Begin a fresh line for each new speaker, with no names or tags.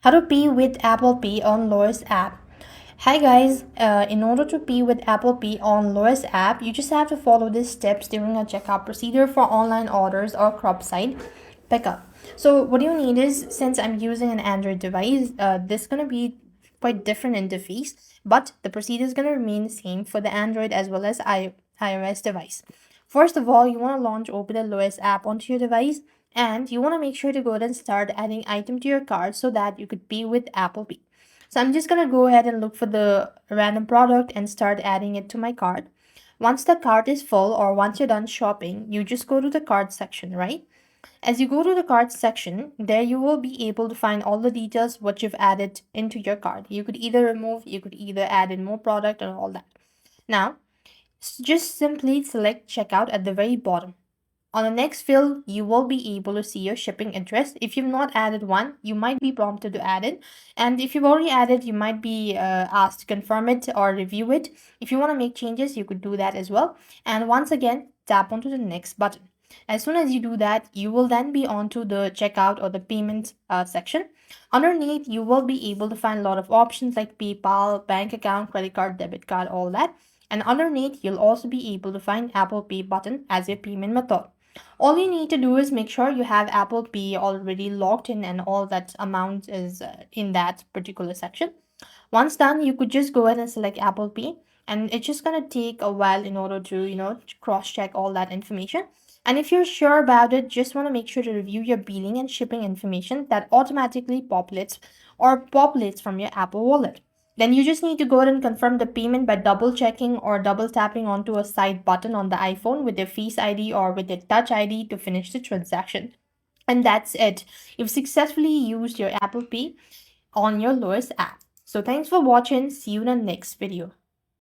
How to pay with Apple Pay on Lois app. Hi guys, in order to pay with Apple Pay on Lois app, you just have to follow these steps during a checkout procedure for online orders or curbside pickup. So what you need is, since I'm using an Android device, this is gonna be quite different interface, but the procedure is gonna remain the same for the Android as well as iOS device. First of all, you want to launch open the Lois app onto your device, and you want to make sure to go ahead and start adding item to your cart so that you could pay with Apple Pay. So I'm just gonna go ahead and look for the random product and start adding it to my cart. Once the cart is full, or once you're done shopping, you just go to the cart section, right? As you go to the cart section, there you will be able to find all the details what you've added into your cart. You could either remove, you could either add in more product and all that. Now, just simply select checkout at the very bottom. On the next field, you will be able to see your shipping address. If you've not added one, you might be prompted to add it. And if you've already added, you might be asked to confirm it or review it. If you want to make changes, you could do that as well. And once again, tap onto the next button. As soon as you do that, you will then be onto the checkout or the payment section. Underneath, you will be able to find a lot of options like PayPal, bank account, credit card, debit card, all that. And underneath, you'll also be able to find Apple Pay button as your payment method. All you need to do is make sure you have Apple Pay already logged in and all that amount is in that particular section. Once done, you could just go ahead and select Apple Pay, and it's just going to take a while in order to, cross check all that information. And if you're sure about it, just want to make sure to review your billing and shipping information that automatically populates from your Apple Wallet. Then you just need to go ahead and confirm the payment by double checking or double tapping onto a side button on the iPhone with your Face ID or with your Touch ID to finish the transaction. And that's it. You've successfully used your Apple Pay on your Lois app. So thanks for watching. See you in the next video.